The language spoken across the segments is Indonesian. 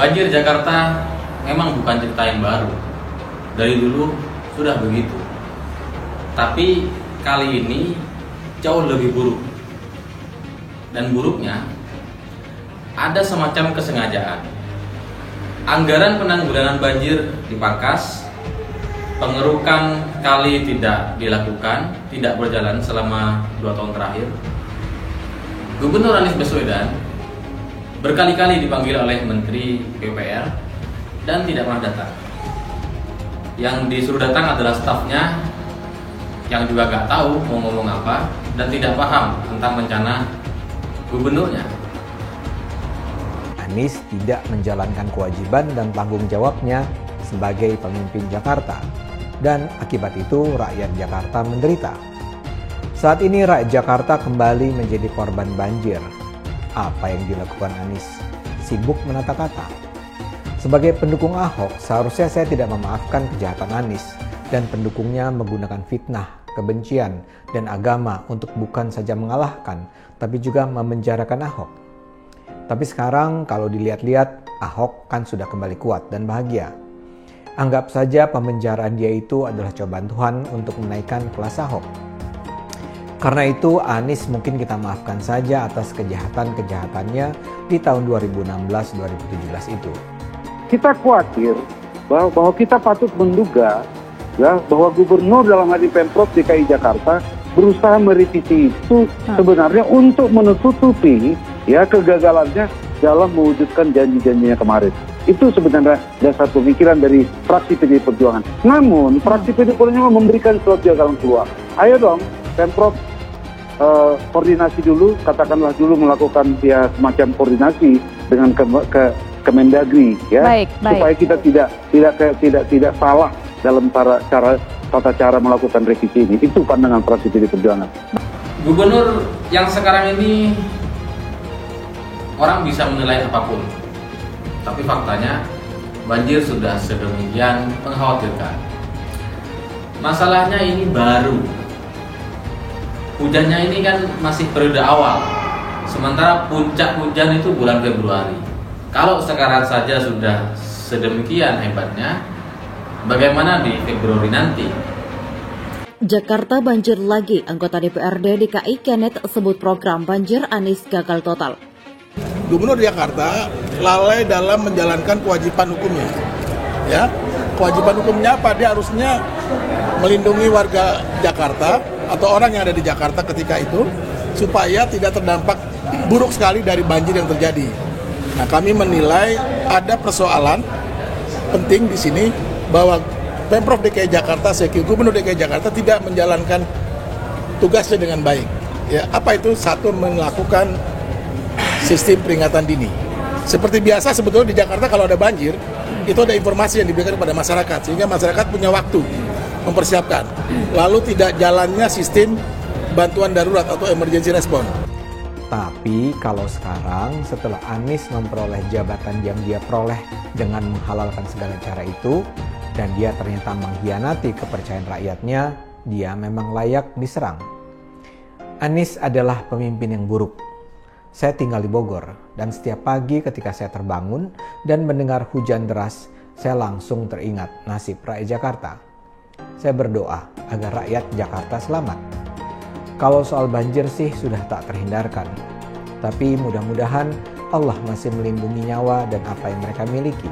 Banjir Jakarta memang bukan cerita yang baru. Dari dulu sudah begitu. Tapi kali ini jauh lebih buruk. Dan buruknya ada semacam kesengajaan. Anggaran penanggulangan banjir dipangkas, pengerukan kali tidak dilakukan, tidak berjalan selama 2 tahun terakhir. Gubernur Anies Baswedan berkali-kali dipanggil oleh Menteri PUPR dan tidak pernah datang. Yang disuruh datang adalah stafnya yang juga gak tahu mau ngomong apa dan tidak paham tentang rencana gubernurnya. Anies tidak menjalankan kewajiban dan tanggung jawabnya sebagai pemimpin Jakarta, dan akibat itu rakyat Jakarta menderita. Saat ini rakyat Jakarta kembali menjadi korban banjir. Apa yang dilakukan Anies? Sibuk menata kata. Sebagai pendukung Ahok, seharusnya saya tidak memaafkan kejahatan Anies dan pendukungnya menggunakan fitnah, kebencian, dan agama untuk bukan saja mengalahkan, tapi juga memenjarakan Ahok. Tapi sekarang kalau dilihat-lihat, Ahok kan sudah kembali kuat dan bahagia. Anggap saja pemenjaraan dia itu adalah cobaan Tuhan untuk menaikkan kelas Ahok. Karena itu Anies mungkin kita maafkan saja atas kejahatan-kejahatannya di tahun 2016-2017 itu. Kita khawatir bahwa kita patut menduga ya, bahwa gubernur dalam hal ini Pemprov DKI Jakarta berusaha merevisi itu sebenarnya untuk menutupi ya kegagalannya dalam mewujudkan janji-janjinya kemarin. Itu sebenarnya dasar pemikiran dari fraksi PD Perjuangan. Namun fraksi PD Perjuangan memberikan suatu jalan keluar. Ayo dong Pemprov koordinasi dulu, katakanlah dulu melakukan ya semacam koordinasi dengan Kemendagri ya, baik. Supaya kita tidak salah dalam tata cara melakukan revisi ini. Itu pandangan fraksi PD Perjuangan. Gubernur yang sekarang ini orang bisa menilai apapun, tapi faktanya banjir sudah sedemikian mengkhawatirkan. Masalahnya ini baru. Hujannya ini kan masih periode awal, sementara puncak hujan itu bulan Februari. Kalau sekarang saja sudah sedemikian hebatnya, bagaimana di Februari nanti? Jakarta banjir lagi, anggota DPRD DKI Kenneth sebut program banjir Anies gagal total. Gubernur Jakarta lalai dalam menjalankan kewajiban hukumnya. Ya, kewajiban hukumnya apa? Dia harusnya melindungi warga Jakarta atau orang yang ada di Jakarta ketika itu supaya tidak terdampak buruk sekali dari banjir yang terjadi. Nah, kami menilai ada persoalan penting di sini bahwa Pemprov DKI Jakarta, Gubernur DKI Jakarta tidak menjalankan tugasnya dengan baik. Ya, apa itu? Satu, melakukan sistem peringatan dini. Seperti biasa sebetulnya di Jakarta kalau ada banjir, itu ada informasi yang diberikan kepada masyarakat sehingga masyarakat punya waktu mempersiapkan. Lalu tidak jalannya sistem bantuan darurat atau emergency response. Tapi kalau sekarang setelah Anies memperoleh jabatan yang dia peroleh dengan menghalalkan segala cara itu, dan dia ternyata mengkhianati kepercayaan rakyatnya, dia memang layak diserang. Anies adalah pemimpin yang buruk. Saya tinggal di Bogor, dan setiap pagi ketika saya terbangun dan mendengar hujan deras, saya langsung teringat nasib rakyat Jakarta. Saya berdoa agar rakyat Jakarta selamat. Kalau soal banjir sih sudah tak terhindarkan. Tapi mudah-mudahan Allah masih melindungi nyawa dan apa yang mereka miliki.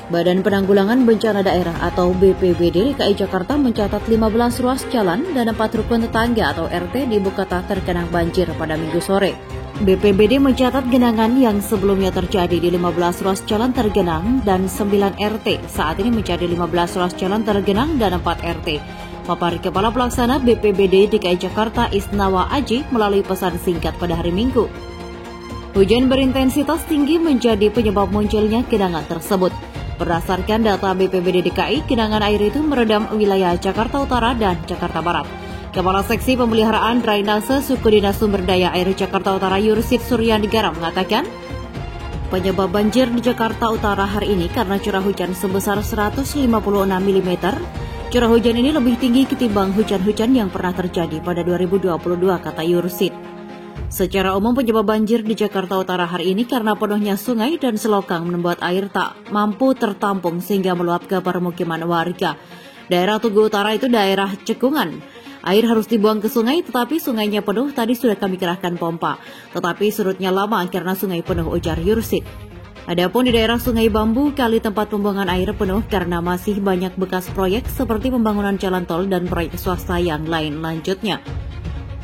Badan Penanggulangan Bencana Daerah atau BPBD DKI Jakarta mencatat 15 ruas jalan dan 4 rukun tetangga atau RT di ibu kota tergenang banjir pada Minggu sore. BPBD mencatat genangan yang sebelumnya terjadi di 15 ruas jalan tergenang dan 9 RT, saat ini menjadi 15 ruas jalan tergenang dan 4 RT. Paparan Kepala Pelaksana BPBD DKI Jakarta Isnawa Aji melalui pesan singkat pada hari Minggu. Hujan berintensitas tinggi menjadi penyebab munculnya genangan tersebut. Berdasarkan data BPBD DKI, genangan air itu meredam wilayah Jakarta Utara dan Jakarta Barat. Kepala Seksi Pemeliharaan Drainase Suku Dinas Sumber Daya Air Jakarta Utara Yursit Suryanegara mengatakan, penyebab banjir di Jakarta Utara hari ini karena curah hujan sebesar 156 mm. Curah hujan ini lebih tinggi ketimbang hujan-hujan yang pernah terjadi pada 2022, kata Yursit. Secara umum penyebab banjir di Jakarta Utara hari ini karena penuhnya sungai dan selokang membuat air tak mampu tertampung sehingga meluap ke permukiman warga. Daerah Tugu Utara itu daerah cekungan. Air harus dibuang ke sungai tetapi sungainya penuh, tadi sudah kami kerahkan pompa. Tetapi surutnya lama karena sungai penuh, ujar Yursid. Adapun di daerah Sungai Bambu, kali tempat pembuangan air penuh karena masih banyak bekas proyek seperti pembangunan jalan tol dan proyek swasta yang lain lanjutnya.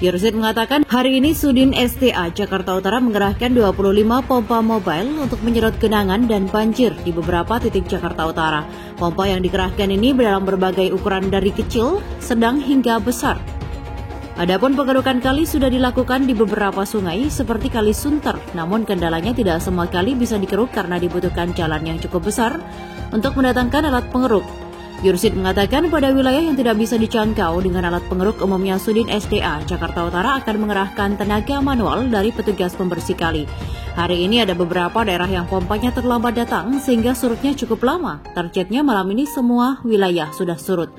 Yursid mengatakan hari ini Sudin STA Jakarta Utara mengerahkan 25 pompa mobile untuk menyedot genangan dan banjir di beberapa titik Jakarta Utara. Pompa yang dikerahkan ini dalam berbagai ukuran dari kecil, sedang hingga besar. Adapun pengerukan kali sudah dilakukan di beberapa sungai seperti Kali Sunter, namun kendalanya tidak semua kali bisa dikeruk karena dibutuhkan jalan yang cukup besar untuk mendatangkan alat pengeruk. Yursid mengatakan pada wilayah yang tidak bisa dijangkau dengan alat pengeruk umumnya Sudin SDA Jakarta Utara akan mengerahkan tenaga manual dari petugas pembersih kali. Hari ini ada beberapa daerah yang pompanya terlambat datang sehingga surutnya cukup lama. Targetnya malam ini semua wilayah sudah surut.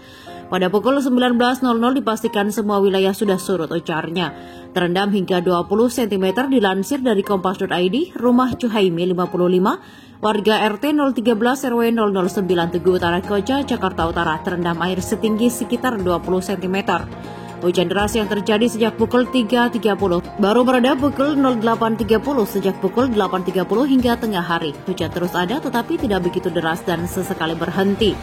Pada pukul 19.00 dipastikan semua wilayah sudah surut, ujarnya. Terendam hingga 20 cm dilansir dari kompas.id, rumah Cuhaimi 55, warga RT 013 RW 009 Tugu Utara Koja, Jakarta Utara terendam air setinggi sekitar 20 cm. Hujan deras yang terjadi sejak pukul 3.30 baru mereda pukul 08.30 sejak pukul 8.30 hingga tengah hari. Hujan terus ada tetapi tidak begitu deras dan sesekali berhenti.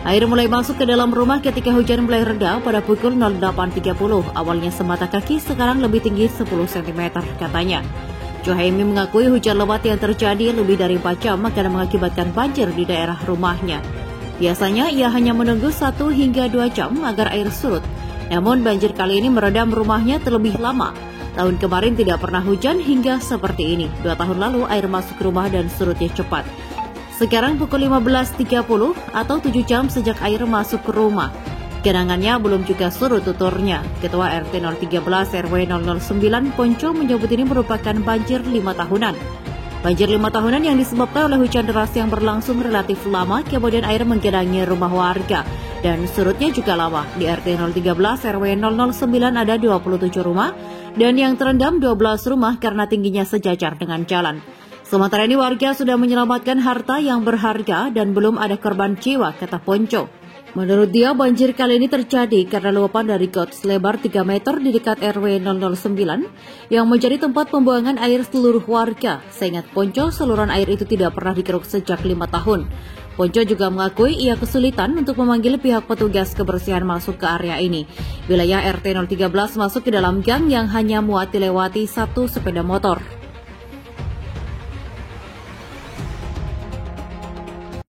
Air mulai masuk ke dalam rumah ketika hujan mulai reda pada pukul 08.30. Awalnya semata kaki, sekarang lebih tinggi 10 cm, katanya. Cuhaimi mengakui hujan lebat yang terjadi lebih dari 4 jam akan mengakibatkan banjir di daerah rumahnya. Biasanya ia hanya menunggu 1 hingga 2 jam agar air surut. Namun banjir kali ini meredam rumahnya terlebih lama. Tahun kemarin tidak pernah hujan hingga seperti ini. 2 tahun lalu air masuk rumah dan surutnya cepat. Sekarang pukul 15.30 atau 7 jam sejak air masuk ke rumah. Genangannya belum juga surut, tuturnya. Ketua RT 013 RW 009 Ponco menyebut ini merupakan banjir 5 tahunan. Banjir 5 tahunan yang disebabkan oleh hujan deras yang berlangsung relatif lama, kemudian air menggenangi rumah warga. Dan surutnya juga lama. Di RT 013 RW 009 ada 27 rumah, dan yang terendam 12 rumah karena tingginya sejajar dengan jalan. Sementara ini warga sudah menyelamatkan harta yang berharga dan belum ada korban jiwa, kata Ponco. Menurut dia, banjir kali ini terjadi karena luapan dari got selebar 3 meter di dekat RW 009 yang menjadi tempat pembuangan air seluruh warga. Seingat Ponco, saluran air itu tidak pernah dikeruk sejak 5 tahun. Ponco juga mengakui ia kesulitan untuk memanggil pihak petugas kebersihan masuk ke area ini. Wilayah RT 013 masuk ke dalam gang yang hanya muat dilewati 1 sepeda motor.